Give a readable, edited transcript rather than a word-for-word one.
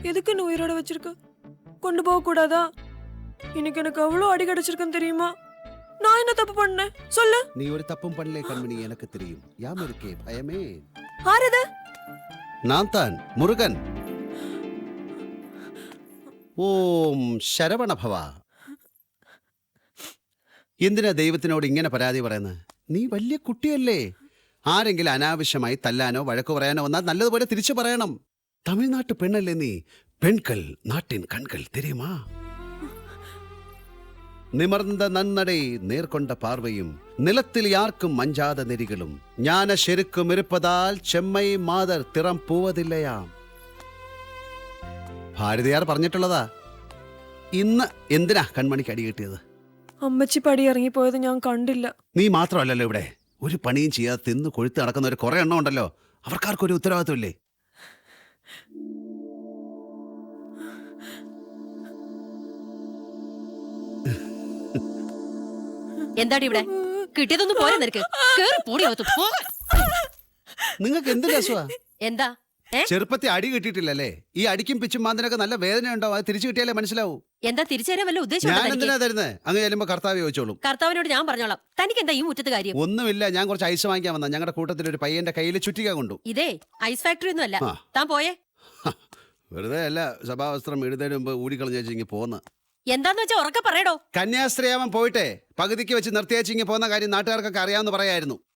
எதுக்கு நீ உயிரோட வச்சிருக்க? கொண்டு போக கூடாதா? இன்னைக்கு எனக்கு அவ்வளோ அடி கிடைச்சிருக்குன்னு தெரியுமா? நான் என்ன தப்பு பண்ணேன் சொல்லு. நீ ஒரு தப்பும் பண்ணலே கண்மணி, எனக்கு தெரியும். யாம் இருக்கே பயமே. ஆறுது நான் தான் മുരുകൻ. ഓം ശരവണഭവ. എന്തിനാ ദൈവത്തിനോട് ഇങ്ങനെ പരാതി പറയുന്നത്? നീ വലിയ കുട്ടിയല്ലേ. ആരെങ്കിലും അനാവശ്യമായി തല്ലാനോ വഴക്കു പറയാനോ വന്നാൽ നല്ലതുപോലെ തിരിച്ചു പറയണം. തമിഴ്നാട്ടു പെണ്ണല്ലേ നീ. പെൺകൾ നാട്ടിൻ കൺകൾ தெரியுமா? നിമർന്ന നന്നടை നേർക്കൊണ്ട പാർവയും നിലത്തിൽ യാർക്കും മഞ്ചാത നെരികളും ஞான ശെരുക്കും ഇരുപ്പതാൽ ചെമ്മൈ മാതർ തിറം പൂവതില്ലയാം. ഭാരതിയാർ പറഞ്ഞിട്ടുള്ളതാ. ഇന്ന് എന്തിനാ കൺമണിക്ക് അടി കിട്ടിയത്? അമ്മച്ചി പടി ഇറങ്ങിപ്പോയത് ഞാൻ കണ്ടില്ല. നീ മാത്രമല്ലല്ലോ ഇവിടെ. ഒരു പണിയും ചെയ്യാതെ തിന്ന് കൊഴുത്ത് നടക്കുന്നവർ കുറെ എണ്ണം ഉണ്ടല്ലോ. അവർക്കാർക്കൊരു ഉത്തരവാദിത്വമില്ലേ? എന്താടി ഇവിടെ കിട്ടിയതൊന്നും പോരെ നിനക്ക്? കേറി പൂടി അകത്ത് പോ. നിങ്ങൾക്ക് എന്ത് രസമാ? എന്താ ചെറുപ്പത്തിൽ അടി കിട്ടിയിട്ടില്ലല്ലേ? ഈ അടിക്കും പിച്ചും മാന്തിനൊക്കെ നല്ല വേദന ഉണ്ടാവും. അത് തിരിച്ചു കിട്ടിയാലേ മനസ്സിലാവൂ. എന്താ തിരിച്ചുതരാൻ വല്ല ഉദ്ദേശം ഞാൻ എന്തിനാ തരുന്നത്? അങ്ങ് ചെല്ലുമ്പോ കർത്താവ് ചോദിച്ചോളും. കർത്താവിനോട് ഞാൻ പറഞ്ഞോളാം. തനിക്ക് എന്താ ഈ മുറ്റത്ത് കാര്യം? ഒന്നുമില്ല, ഞാൻ കുറച്ച് ഐസ് വാങ്ങിക്കാൻ വന്ന. ഞങ്ങളുടെ കൂട്ടത്തിൽ ഒരു പയ്യന്റെ കയ്യിൽ ചുറ്റിക കൊണ്ടു. ഇതേ ഐസ് ഫാക്ടറി ഒന്നും അല്ല. ആ. താൻ പോയേ. വെറുതെ അല്ല, സഭാവസ്ത്രം ഇടുന്നതിന് മുമ്പ് ഊടിക്കളഞ്ഞിങ്ങി പോന്ന്. എന്താന്ന് വെച്ചാ ഉറക്കെ പറയടോ. കന്യാസ്ത്രീയാവൻ പോയിട്ടെ പകുതിക്ക് വെച്ച് നിർത്തിയേച്ചിങ്ങി പോകുന്ന കാര്യം നാട്ടുകാർക്കൊക്കെ അറിയാമെന്ന് പറയായിരുന്നു.